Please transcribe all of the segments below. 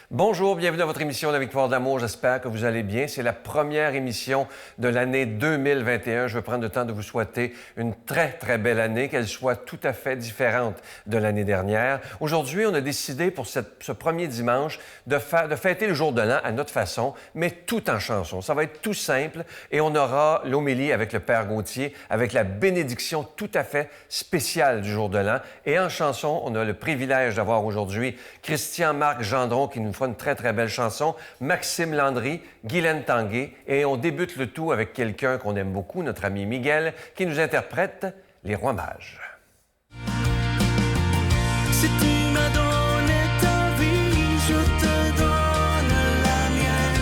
Bonjour, bienvenue à votre émission La Victoire d'amour. J'espère que vous allez bien. C'est la première émission de l'année 2021. Je veux prendre le temps de vous souhaiter une très, très belle année, qu'elle soit tout à fait différente de l'année dernière. Aujourd'hui, on a décidé pour ce premier dimanche de fêter le jour de l'an à notre façon, mais tout en chanson. Ça va être tout simple et on aura l'homélie avec le Père Gauthier, avec la bénédiction tout à fait spéciale du jour de l'an. Et en chanson, on a le privilège d'avoir aujourd'hui Christian-Marc Gendron qui nous fera une très, très belle chanson, Maxime Landry, Guylaine Tanguay, et on débute le tout avec quelqu'un qu'on aime beaucoup, notre ami Miguel, qui nous interprète Les Rois Mages. Si tu m'as donné ta vie, je te donne la mienne.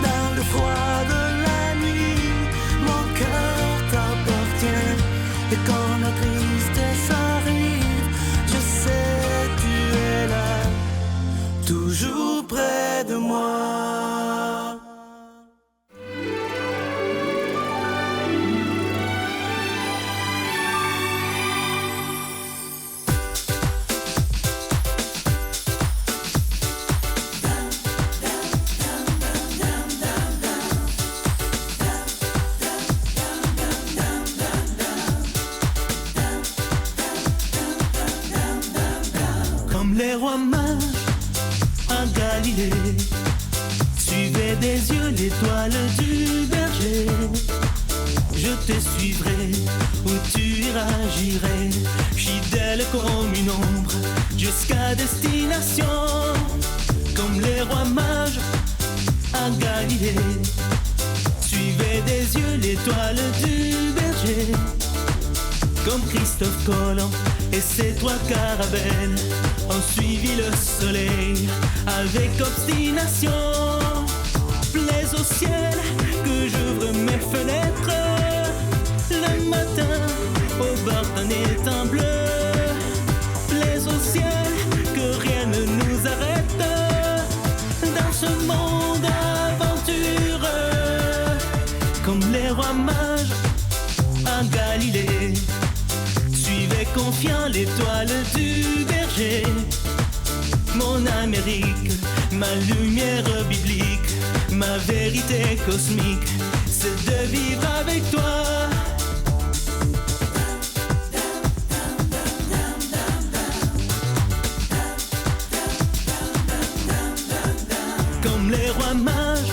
Dans le froid de la nuit, mon cœur t'appartient. Et quand la tristesse arrive, je sais tu es là, toujours près de moi. Les rois mages en Galilée suivaient des yeux l'étoile du berger. Je te suivrai où tu iras, j'irai, fidèle comme une ombre jusqu'à destination. Comme les rois mages en Galilée suivaient des yeux l'étoile du berger. Comme Christophe Colomb et ses trois caravelles ont suivi le soleil avec obstination. Plaise au ciel que j'ouvre mes fenêtres le matin au bord d'un étang bleu. Plaise au ciel que rien ne nous arrête dans ce monde aventureux. Comme les rois mages en Galilée suivait confiant l'étoile du berger. Mon Amérique, ma lumière biblique, ma vérité cosmique, c'est de vivre avec toi. Comme les rois mages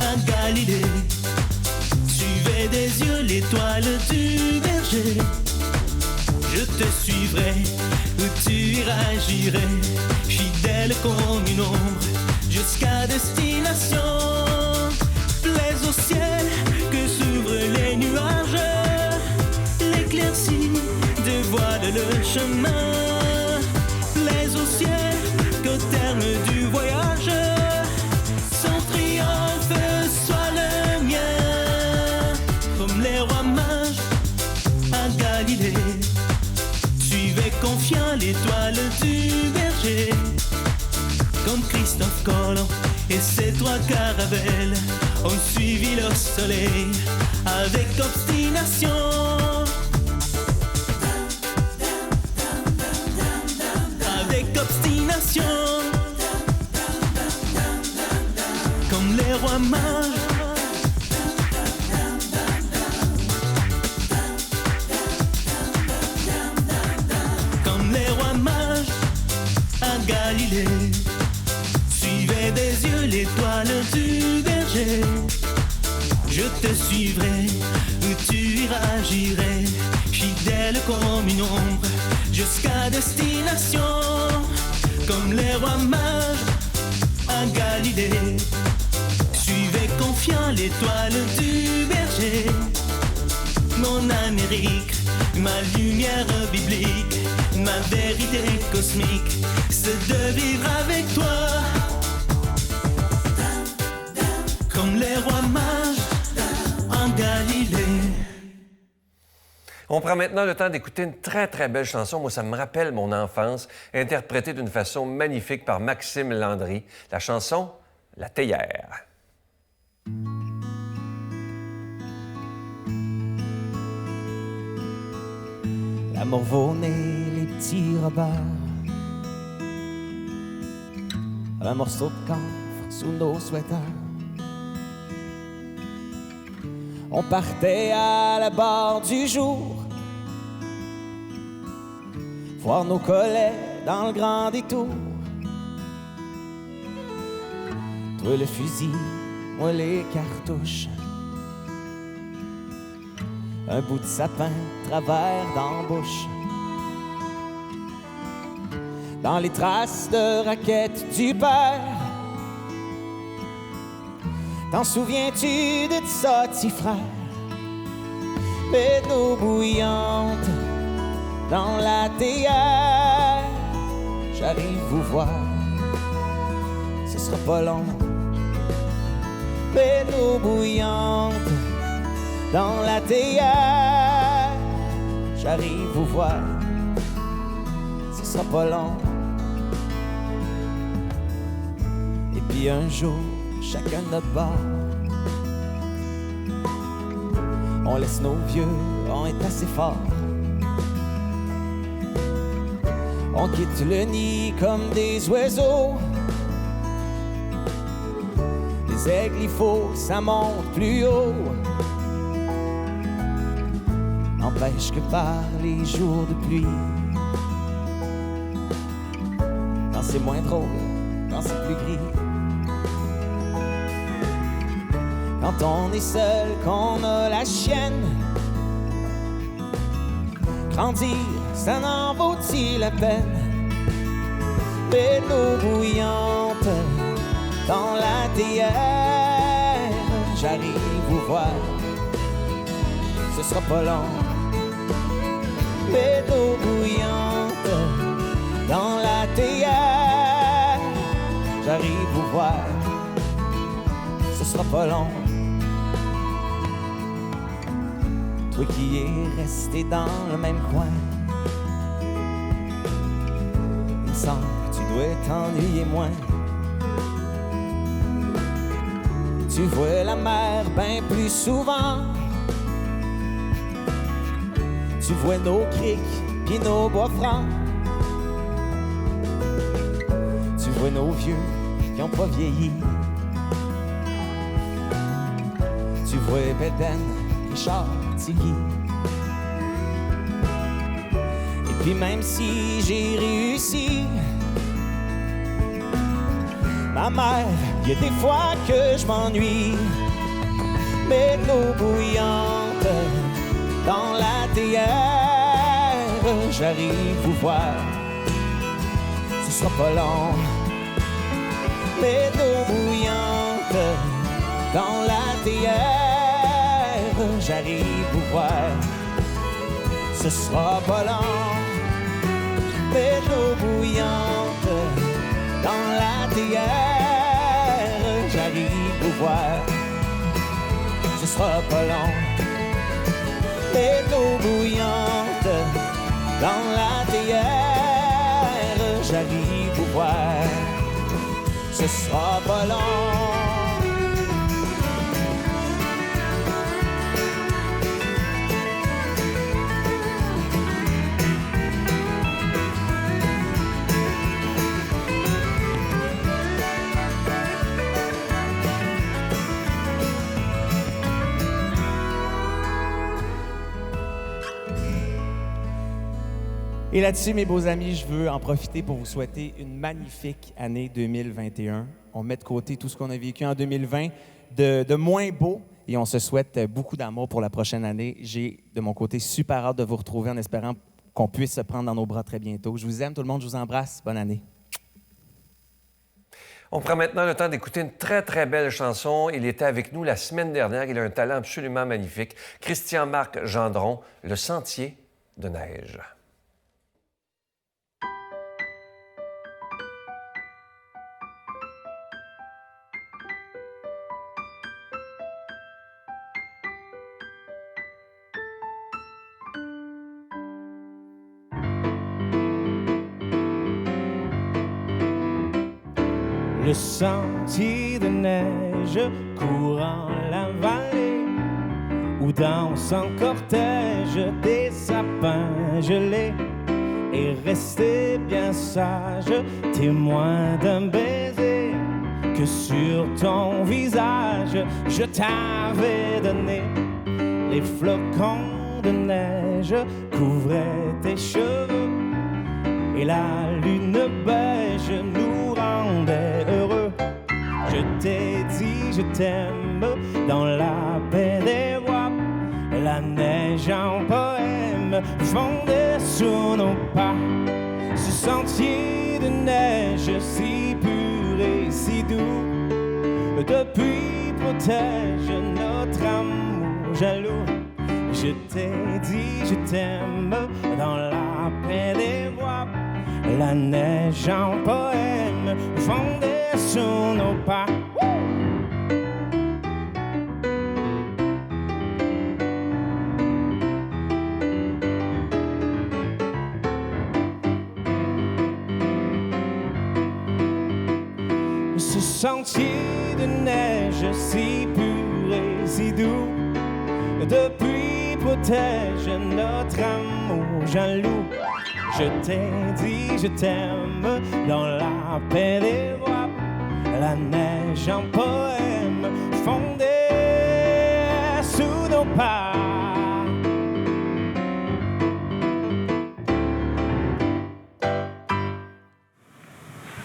en Galilée suivaient des yeux l'étoile du berger. Je te suivrai, où tu iras, j'irai, fidèle comme une ombre, jusqu'à destination. Plaise au ciel que s'ouvrent les nuages, l'éclaircie dévoile le chemin. Plaise au ciel qu'au terme du voyage, son triomphe soit le mien. Comme les rois mages en Galilée suivait confiant l'étoile du berger. Comme Christophe Colomb et ses trois caravelles ont suivi le soleil avec obstination. Avec obstination. Comme les rois mages. Galilée suivait des yeux l'étoile du berger. Je te suivrai, où tu iras, j'irai, fidèle comme une ombre, jusqu'à destination. Comme les rois mages en Galilée suivait confiant l'étoile du berger. Mon Amérique, ma lumière biblique, ma vérité cosmique, c'est de vivre avec toi. Comme les rois mages en Galilée. On prend maintenant le temps d'écouter une très, très belle chanson. Moi, ça me rappelle mon enfance, interprétée d'une façon magnifique par Maxime Landry. La chanson « La théière ». La Morvonnée, les petits robards un morceau de camphre sous nos sweaters. On partait à la barre du jour, voir nos collègues dans le grand détour. Toi le fusil, moi les cartouches. Un bout de sapin travers dans la bouche. Dans les traces de raquettes du père. T'en souviens-tu de ça, petit frère? Mais d'eau bouillante dans la théière. J'arrive vous voir, ce sera pas long. Mais d'eau bouillante dans la théière. J'arrive vous voir, ce sera pas long. Et puis un jour, chacun de notre bord, on laisse nos vieux, on est assez fort. On quitte le nid comme des oiseaux. Les aigles, il faut, ça monte plus haut. N'empêche que par les jours de pluie, quand c'est moins drôle, quand c'est plus gris, quand on est seul, qu'on a la chienne, grandir, ça n'en vaut-il la peine? Mais l'eau bouillante dans la théière, j'arrive vous voir, ce sera pas long. Mais l'eau bouillante dans la théière, j'arrive vous voir, ce sera pas long. Toi qui es resté dans le même coin, il me semble que tu dois t'ennuyer moins. Tu vois la mer bien plus souvent. Tu vois nos criques pis nos bois francs. Tu vois nos vieux qui ont pas vieilli. Tu vois Béden, Richard, Tiggy. Et puis même si j'ai réussi, ma mère, il y a des fois que je m'ennuie. Mais l'eau bouillante dans la théière, j'arrive vous voir, ce sera pas long. Mais l'eau bouillante dans la théière, j'arrive vous voir, ce sera pas long. Mais l'eau bouillante dans la théière, j'arrive vous voir, ce sera pas long. Mais l'eau bouillante dans la théière, j'arrive vous voir, ce sera pas long. Et là-dessus, mes beaux amis, je veux en profiter pour vous souhaiter une magnifique année 2021. On met de côté tout ce qu'on a vécu en 2020 de moins beau et on se souhaite beaucoup d'amour pour la prochaine année. J'ai, de mon côté, super hâte de vous retrouver en espérant qu'on puisse se prendre dans nos bras très bientôt. Je vous aime, tout le monde, je vous embrasse. Bonne année. On prend maintenant le temps d'écouter une très, très belle chanson. Il était avec nous la semaine dernière. Il a un talent absolument magnifique. Christian-Marc Gendron, Le Sentier de neige. Le sentier de neige courant la vallée où danse en cortège des sapins gelés et resté bien sage, témoin d'un baiser que sur ton visage je t'avais donné. Les flocons de neige couvraient tes cheveux et la lune beige nous rendait heureux. Je t'ai dit je t'aime dans la paix des voix. La neige en poème fondait sous nos pas. Ce sentier de neige si pur et si doux, depuis protège notre amour jaloux. Je t'ai dit je t'aime dans la paix des voix. La neige en poème fondait sous nos pas. Ce sentier de neige si pur et si doux, depuis protège notre amour jaloux. Je t'ai dit je t'aime dans la paix des voix. La neige en poème fondait sous nos pas.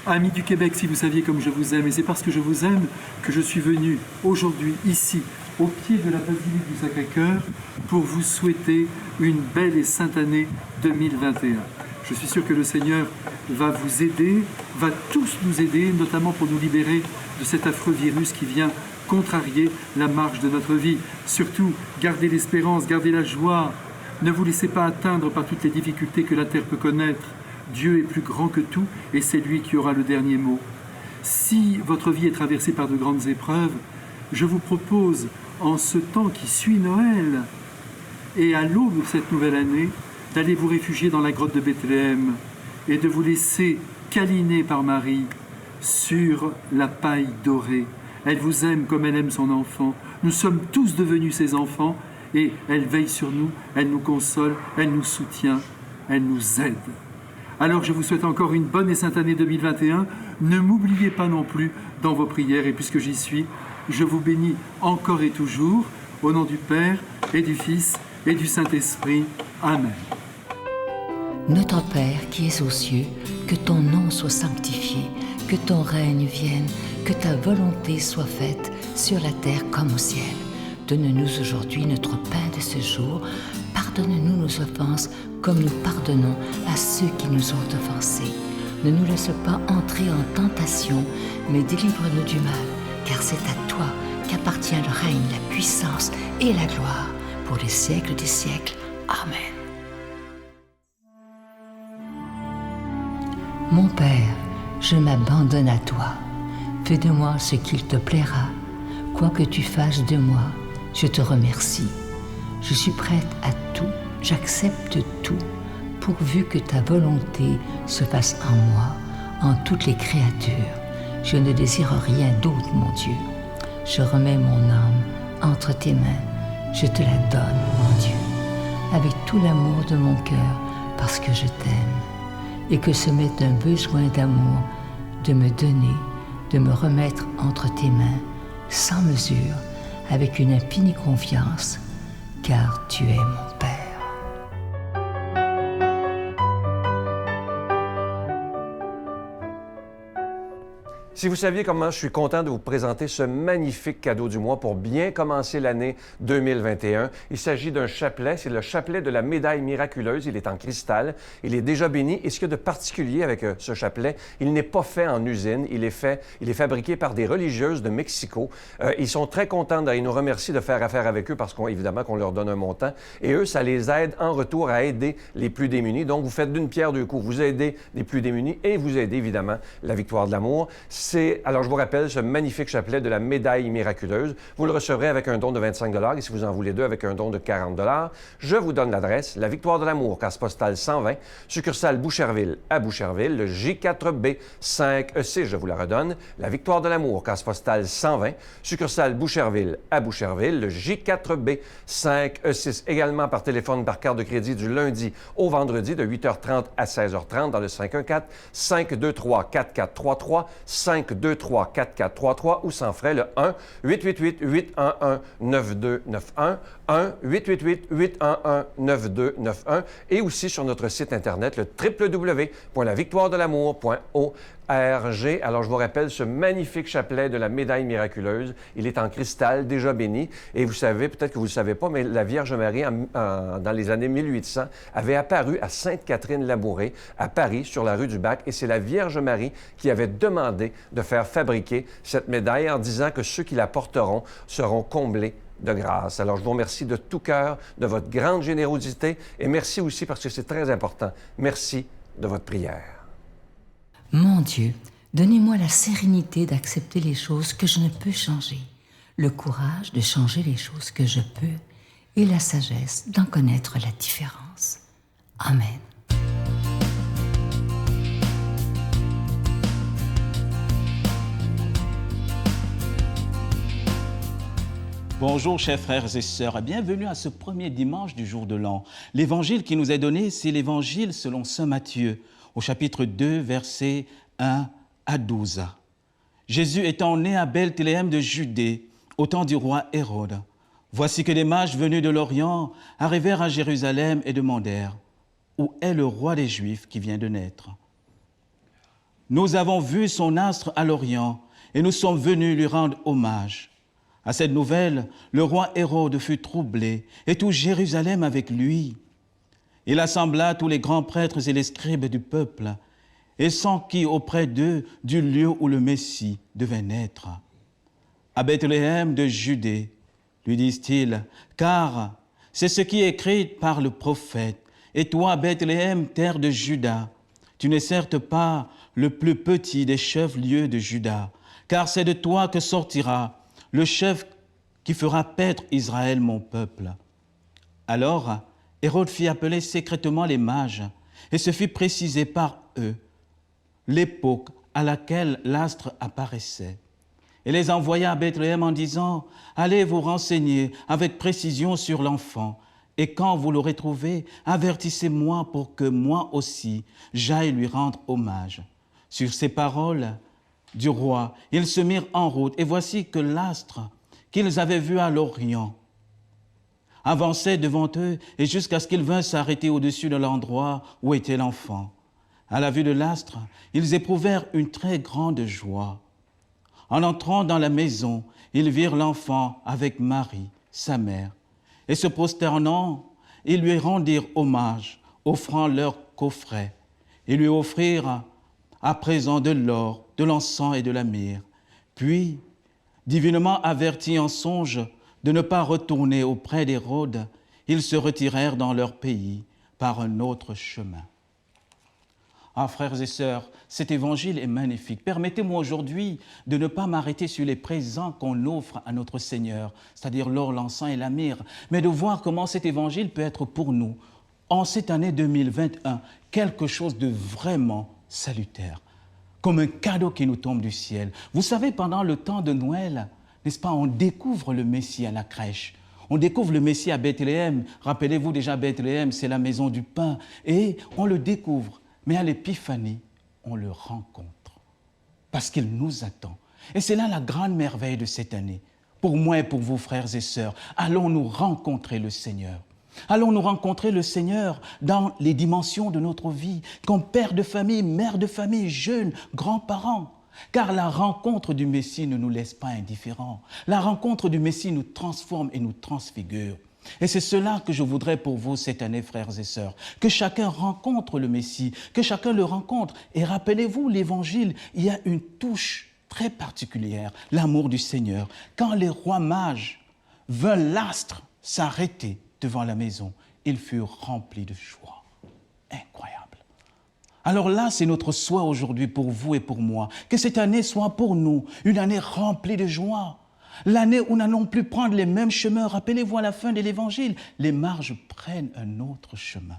Amis du Québec, si vous saviez comme je vous aime, et c'est parce que je vous aime que je suis venu aujourd'hui, ici, au pied de la basilique du Sacré-Cœur, pour vous souhaiter une belle et sainte année 2021. Je suis sûr que le Seigneur va vous aider, va tous nous aider, notamment pour nous libérer de cet affreux virus qui vient contrarier la marche de notre vie. Surtout, gardez l'espérance, gardez la joie, ne vous laissez pas atteindre par toutes les difficultés que la terre peut connaître. Dieu est plus grand que tout et c'est lui qui aura le dernier mot. Si votre vie est traversée par de grandes épreuves, je vous propose, en ce temps qui suit Noël et à l'aube de cette nouvelle année, d'aller vous réfugier dans la grotte de Bethléem et de vous laisser câliner par Marie sur la paille dorée. Elle vous aime comme elle aime son enfant. Nous sommes tous devenus ses enfants et elle veille sur nous, elle nous console, elle nous soutient, elle nous aide. Alors je vous souhaite encore une bonne et sainte année 2021. Ne m'oubliez pas non plus dans vos prières. Et puisque j'y suis, je vous bénis encore et toujours, au nom du Père et du Fils et du Saint-Esprit. Amen. Notre Père qui es aux cieux, que ton nom soit sanctifié, que ton règne vienne, que ta volonté soit faite sur la terre comme au ciel. Donne-nous aujourd'hui notre pain de ce jour. Pardonne-nous nos offenses comme nous pardonnons à ceux qui nous ont offensés. Ne nous laisse pas entrer en tentation, mais délivre-nous du mal, car c'est à toi qu'appartient le règne, la puissance et la gloire pour les siècles des siècles. Amen. Mon Père, je m'abandonne à toi. Fais de moi ce qu'il te plaira. Quoi que tu fasses de moi, je te remercie. Je suis prête à tout, j'accepte tout, pourvu que ta volonté se fasse en moi, en toutes les créatures. Je ne désire rien d'autre, mon Dieu. Je remets mon âme entre tes mains. Je te la donne, mon Dieu, avec tout l'amour de mon cœur, parce que je t'aime, et que ce m'est un besoin d'amour de me donner, de me remettre entre tes mains, sans mesure, avec une infinie confiance, car tu es mon Père. Si vous saviez comment je suis content de vous présenter ce magnifique cadeau du mois pour bien commencer l'année 2021. Il s'agit d'un chapelet, c'est le chapelet de la médaille miraculeuse. Il est en cristal, il est déjà béni. Et ce qu'il y a de particulier avec ce chapelet, il n'est pas fait en usine, il est fabriqué par des religieuses de Mexico. Ils sont très contents, ils nous remercient de faire affaire avec eux parce qu'évidemment qu'on leur donne un montant. Et eux, ça les aide en retour à aider les plus démunis. Donc, vous faites d'une pierre deux coups. Vous aidez les plus démunis et vous aidez évidemment la victoire de l'amour. Alors, je vous rappelle ce magnifique chapelet de la médaille miraculeuse. Vous le recevrez avec un don de 25 et si vous en voulez deux, avec un don de 40 Je vous donne l'adresse, la Victoire de l'amour, case postale 120, succursale Boucherville à Boucherville, le J4B 5E6, je vous la redonne. La Victoire de l'amour, case postale 120, succursale Boucherville à Boucherville, le J4B 5E6. Également par téléphone, par carte de crédit du lundi au vendredi de 8h30 à 16h30 dans le 514-523-4433, 1-888-811-4433 ou sans frais, le 1-888-811-9291, 1-888-811-9291 et aussi sur notre site Internet, le www.lavictoiredelamour.org. Alors, je vous rappelle ce magnifique chapelet de la médaille miraculeuse. Il est en cristal, déjà béni. Et vous savez, peut-être que vous ne le savez pas, mais la Vierge Marie, dans les années 1800, avait apparu à Sainte-Catherine-Labouré, à Paris, sur la rue du Bac. Et c'est la Vierge Marie qui avait demandé de faire fabriquer cette médaille en disant que ceux qui la porteront seront comblés de grâce. Alors, je vous remercie de tout cœur de votre grande générosité et merci aussi, parce que c'est très important, merci de votre prière. Mon Dieu, donnez-moi la sérénité d'accepter les choses que je ne peux changer, le courage de changer les choses que je peux et la sagesse d'en connaître la différence. Amen. Bonjour chers frères et sœurs, et bienvenue à ce premier dimanche du jour de l'an. L'évangile qui nous est donné, c'est l'évangile selon saint Matthieu, au chapitre 2, versets 1 à 12. Jésus étant né à Bethléem de Judée, au temps du roi Hérode, voici que des mages venus de l'Orient arrivèrent à Jérusalem et demandèrent « Où est le roi des Juifs qui vient de naître ?» Nous avons vu son astre à l'Orient et nous sommes venus lui rendre hommage. À cette nouvelle, le roi Hérode fut troublé et tout Jérusalem avec lui. Il assembla tous les grands prêtres et les scribes du peuple et s'enquit auprès d'eux du lieu où le Messie devait naître. À Bethléem de Judée, lui disent-ils, car c'est ce qui est écrit par le prophète. Et toi, Bethléem, terre de Juda, tu n'es certes pas le plus petit des chefs-lieux de Juda, car c'est de toi que sortira le chef qui fera paître Israël, mon peuple. Alors, Hérode fit appeler secrètement les mages et se fit préciser par eux l'époque à laquelle l'astre apparaissait. Et les envoya à Bethléem en disant « Allez vous renseigner avec précision sur l'enfant, et quand vous l'aurez trouvé, avertissez-moi pour que moi aussi j'aille lui rendre hommage. » Sur ces paroles du roi, ils se mirent en route, et voici que l'astre qu'ils avaient vu à l'Orient avançait devant eux et jusqu'à ce qu'ils vinssent s'arrêter au-dessus de l'endroit où était l'enfant. À la vue de l'astre, ils éprouvèrent une très grande joie. En entrant dans la maison, ils virent l'enfant avec Marie, sa mère, et se prosternant, ils lui rendirent hommage, offrant leur coffret. Ils lui offrirent à présent de l'or, de l'encens et de la myrrhe. Puis, divinement avertis en songe de ne pas retourner auprès d'Hérode, ils se retirèrent dans leur pays par un autre chemin. Ah, frères et sœurs, cet évangile est magnifique. Permettez-moi aujourd'hui de ne pas m'arrêter sur les présents qu'on offre à notre Seigneur, c'est-à-dire l'or, l'encens et la myrrhe, mais de voir comment cet évangile peut être pour nous, en cette année 2021, quelque chose de vraiment salutaire, comme un cadeau qui nous tombe du ciel. Vous savez, pendant le temps de Noël, n'est-ce pas, on découvre le Messie à la crèche. On découvre le Messie à Bethléem. Rappelez-vous déjà, Bethléem, c'est la maison du pain. Et on le découvre. Mais à l'Épiphanie, on le rencontre. Parce qu'il nous attend. Et c'est là la grande merveille de cette année. Pour moi et pour vous, frères et sœurs, allons nous rencontrer le Seigneur. Allons nous rencontrer le Seigneur dans les dimensions de notre vie, comme père de famille, mère de famille, jeunes, grands-parents. Car la rencontre du Messie ne nous laisse pas indifférents. La rencontre du Messie nous transforme et nous transfigure. Et c'est cela que je voudrais pour vous cette année, frères et sœurs. Que chacun rencontre le Messie, que chacun le rencontre. Et rappelez-vous, l'Évangile, il y a une touche très particulière, l'amour du Seigneur. Quand les rois mages vinrent l'astre s'arrêter devant la maison, ils furent remplis de joie. Incroyable. Alors là, c'est notre souhait aujourd'hui pour vous et pour moi, que cette année soit pour nous une année remplie de joie. L'année où nous n'allons plus prendre les mêmes chemins. Rappelez-vous à la fin de l'Évangile, les mages prennent un autre chemin.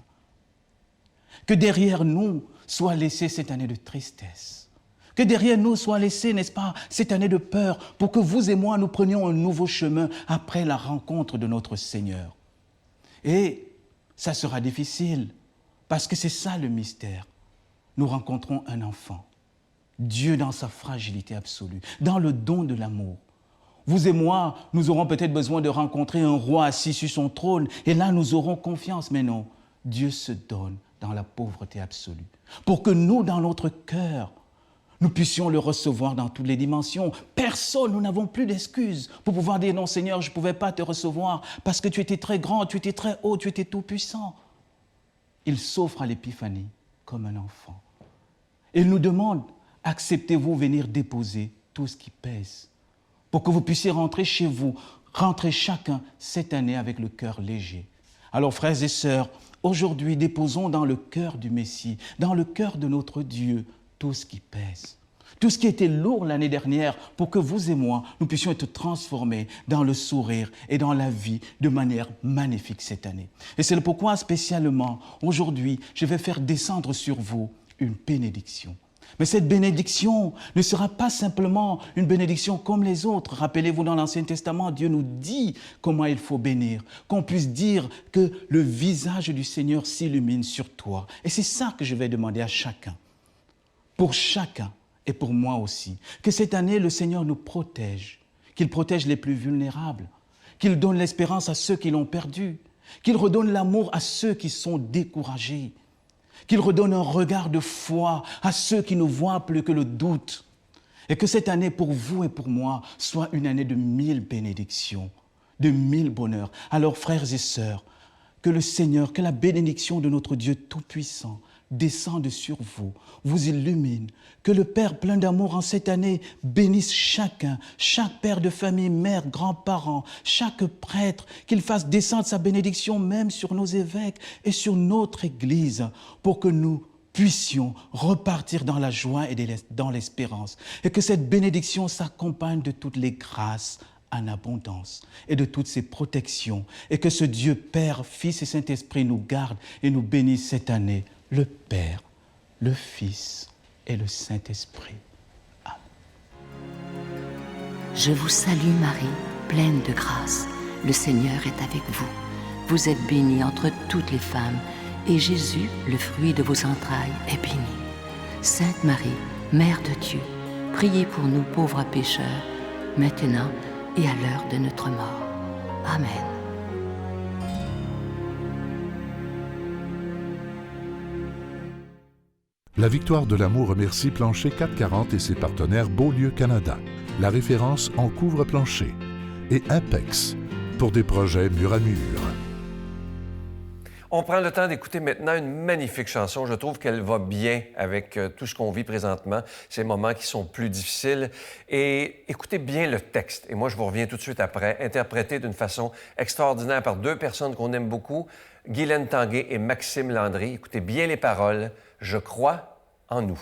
Que derrière nous soit laissée cette année de tristesse. Que derrière nous soit laissée, n'est-ce pas, cette année de peur, pour que vous et moi, nous prenions un nouveau chemin après la rencontre de notre Seigneur. Et ça sera difficile, parce que c'est ça le mystère. Nous rencontrons un enfant Dieu dans sa fragilité absolue, dans le don de l'amour. Vous et moi, nous aurons peut-être besoin de rencontrer un roi assis sur son trône, et là, nous aurons confiance. Mais non, Dieu se donne dans la pauvreté absolue, pour que nous, dans notre cœur, nous puissions le recevoir dans toutes les dimensions. Personne, nous n'avons plus d'excuses pour pouvoir dire « Non, Seigneur, je ne pouvais pas te recevoir parce que tu étais très grand, tu étais très haut, tu étais tout puissant. » Il s'offre à l'épiphanie comme un enfant. Il nous demande « Acceptez-vous venir déposer tout ce qui pèse pour que vous puissiez rentrer chez vous, rentrer chacun cette année avec le cœur léger. » Alors, frères et sœurs, aujourd'hui, déposons dans le cœur du Messie, dans le cœur de notre Dieu, tout ce qui pèse, tout ce qui était lourd l'année dernière, pour que vous et moi, nous puissions être transformés dans le sourire et dans la vie de manière magnifique cette année. Et c'est pourquoi, spécialement, aujourd'hui, je vais faire descendre sur vous une bénédiction. Mais cette bénédiction ne sera pas simplement une bénédiction comme les autres. Rappelez-vous, dans l'Ancien Testament, Dieu nous dit comment il faut bénir, qu'on puisse dire que le visage du Seigneur s'illumine sur toi. Et c'est ça que je vais demander à chacun. Pour chacun et pour moi aussi, que cette année, le Seigneur nous protège, qu'il protège les plus vulnérables, qu'il donne l'espérance à ceux qui l'ont perdu, qu'il redonne l'amour à ceux qui sont découragés, qu'il redonne un regard de foi à ceux qui ne voient plus que le doute, et que cette année, pour vous et pour moi, soit une année de 1000 bénédictions, de 1000 bonheurs. Alors, frères et sœurs, que le Seigneur, que la bénédiction de notre Dieu Tout-Puissant descende sur vous, vous illumine, que le Père plein d'amour en cette année bénisse chacun, chaque père de famille, mère, grands-parents, chaque prêtre, qu'il fasse descendre sa bénédiction même sur nos évêques et sur notre Église, pour que nous puissions repartir dans la joie et dans l'espérance, et que cette bénédiction s'accompagne de toutes les grâces en abondance et de toutes ses protections, et que ce Dieu Père, Fils et Saint-Esprit nous garde et nous bénisse cette année, le Père, le Fils et le Saint-Esprit. Amen. Je vous salue Marie, pleine de grâce. Le Seigneur est avec vous. Vous êtes bénie entre toutes les femmes, et Jésus, le fruit de vos entrailles, est béni. Sainte Marie, Mère de Dieu, priez pour nous pauvres pécheurs, maintenant et à l'heure de notre mort. Amen. La Victoire de l'amour remercie Plancher 440 et ses partenaires Beaulieu Canada, la référence en couvre-plancher, et Impex pour des projets mur à mur. On prend le temps d'écouter maintenant une magnifique chanson. Je trouve qu'elle va bien avec tout ce qu'on vit présentement, ces moments qui sont plus difficiles. Et écoutez bien le texte. Et moi, je vous reviens tout de suite après, interprété d'une façon extraordinaire par deux personnes qu'on aime beaucoup, Guylaine Tanguay et Maxime Landry. Écoutez bien les paroles. Je crois en nous.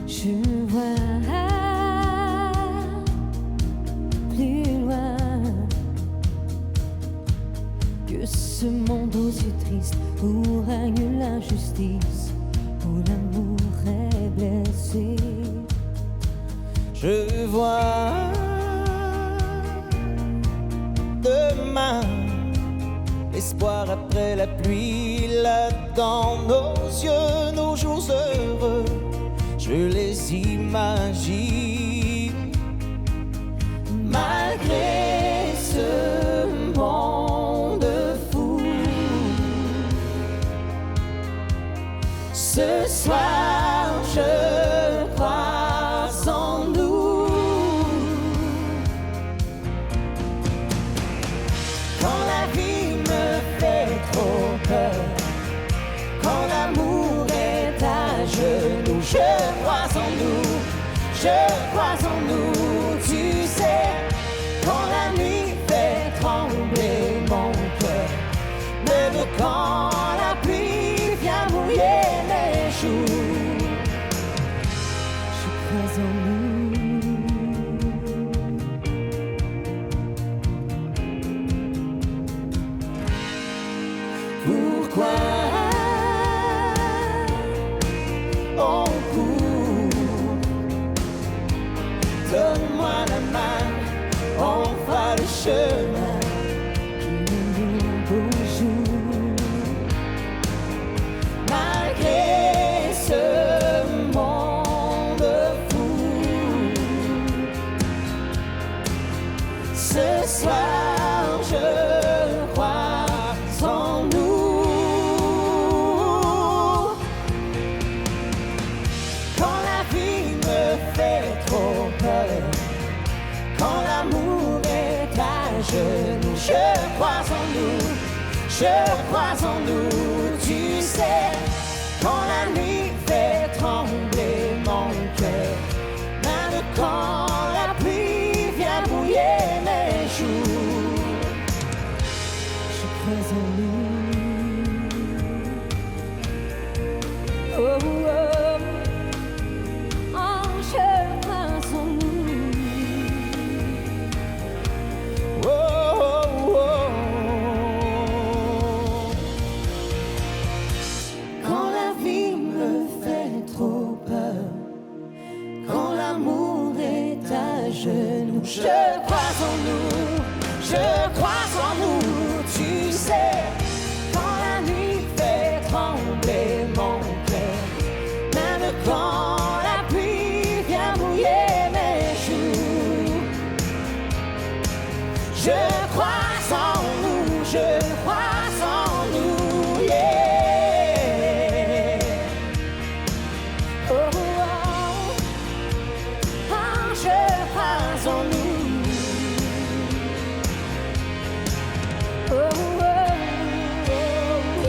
Je vois plus loin que ce monde aux yeux tristes où règne l'injustice, où l'amour est blessé. Je vois demain l'espoir après la pluie, là dans nos yeux, nos jours heureux, je les imagine. Malgré ce monde fou, ce soir je crois en nous. Quand la vie me fait trop peur, quand l'amour est à genoux, je crois en nous, je crois en nous, tu sais. Quand la nuit fait trembler mon cœur, même quand la pluie vient mouiller mes joues, je crois en nous. Pourquoi on court chemin qui nous bouge. Malgré ce monde fou, ce soir je crois en nous. Quand la vie me fait trop peur, quand l'amour est à genoux, je crois en nous, je crois en nous, tu sais. Quand la nuit fait trembler mon cœur, même quand la pluie vient mouiller mes joues, je crois en nous. Oh, oh, oh, je crois en nous. Oh, oh, oh. Quand la vie me fait trop peur, quand l'amour est à genoux, je crois en nous, je crois en nous, tu sais. Quand la nuit fait trembler mon cœur, même quand la pluie vient mouiller mes joues, je crois en nous, je crois en nous, yeah. Oh, oh, oh, je crois en nous. Oh, oh, oh, oh.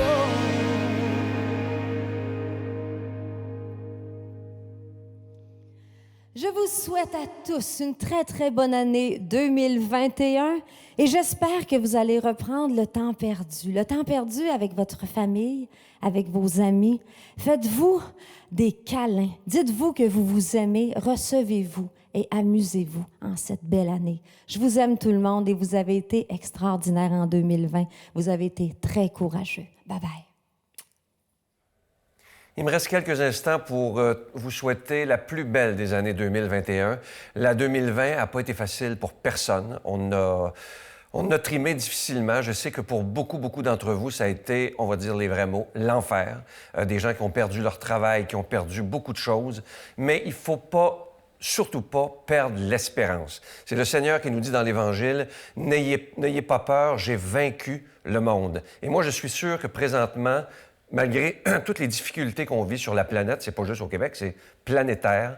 Je vous souhaite à tous une très, très bonne année 2021 et j'espère que vous allez reprendre le temps perdu avec votre famille, avec vos amis. Faites-vous des câlins. Dites-vous que vous vous aimez, recevez-vous et amusez-vous en cette belle année. Je vous aime tout le monde et vous avez été extraordinaires en 2020. Vous avez été très courageux. Bye-bye. Il me reste quelques instants pour vous souhaiter la plus belle des années 2021. La 2020 n'a pas été facile pour personne. On a trimé difficilement. Je sais que pour beaucoup d'entre vous, ça a été, on va dire les vrais mots, l'enfer. Des gens qui ont perdu leur travail, qui ont perdu beaucoup de choses. Mais il ne faut pas, surtout pas, perdre l'espérance. C'est le Seigneur qui nous dit dans l'Évangile, « N'ayez pas peur, j'ai vaincu le monde. » Et moi, je suis sûr que présentement, malgré toutes les difficultés qu'on vit sur la planète, c'est pas juste au Québec, c'est planétaire,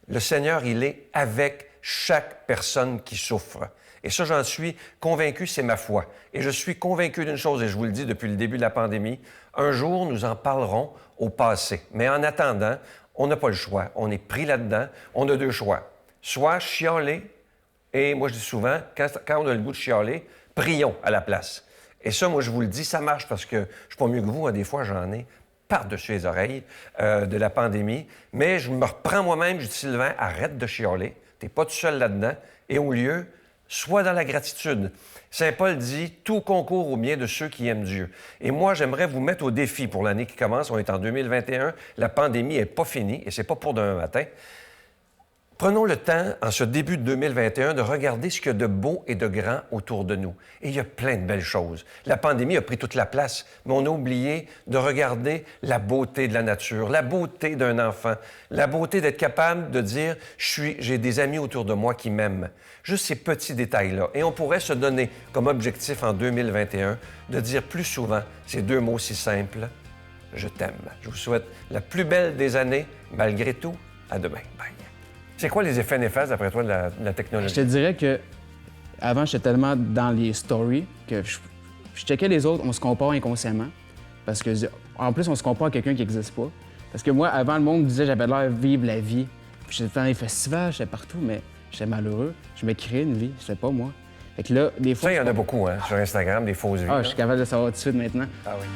le Seigneur, il est avec chaque personne qui souffre. Et ça, j'en suis convaincu, c'est ma foi. Et je suis convaincu d'une chose, et je vous le dis depuis le début de la pandémie, un jour, nous en parlerons au passé. Mais en attendant, on n'a pas le choix. On est pris là-dedans. On a deux choix. Soit chialer, et moi je dis souvent, quand on a le goût de chialer, prions à la place. Et ça, moi, je vous le dis, ça marche parce que je suis pas mieux que vous. Des fois, j'en ai par-dessus les oreilles de la pandémie. Mais je me reprends moi-même. Je dis, Sylvain, arrête de chialer. T'es pas tout seul là-dedans. Et au lieu, sois dans la gratitude. Saint Paul dit, tout concourt au bien de ceux qui aiment Dieu. Et moi, j'aimerais vous mettre au défi pour l'année qui commence. On est en 2021. La pandémie n'est pas finie et c'est pas pour demain matin. Prenons le temps, en ce début de 2021, de regarder ce qu'il y a de beau et de grand autour de nous. Et il y a plein de belles choses. La pandémie a pris toute la place, mais on a oublié de regarder la beauté de la nature, la beauté d'un enfant, la beauté d'être capable de dire « j'ai des amis autour de moi qui m'aiment ». Juste ces petits détails-là. Et on pourrait se donner comme objectif en 2021 de dire plus souvent ces deux mots si simples « je t'aime ». Je vous souhaite la plus belle des années. Malgré tout, à demain. Bye. C'est quoi les effets néfastes, d'après toi, de la technologie? Je te dirais que avant, j'étais tellement dans les stories que je checkais les autres, on se compare inconsciemment. Parce que, en plus, on se compare à quelqu'un qui n'existe pas. Parce que moi, avant, le monde me disait j'avais l'air de vivre la vie. Puis j'étais dans les festivals, j'étais partout, mais j'étais malheureux. Je me créais une vie, je sais pas moi. Fait que là, des fois. Ça, il y en a beaucoup, hein, sur Instagram, des fausses vies. Ah, je suis capable de savoir tout de suite maintenant. Ah oui.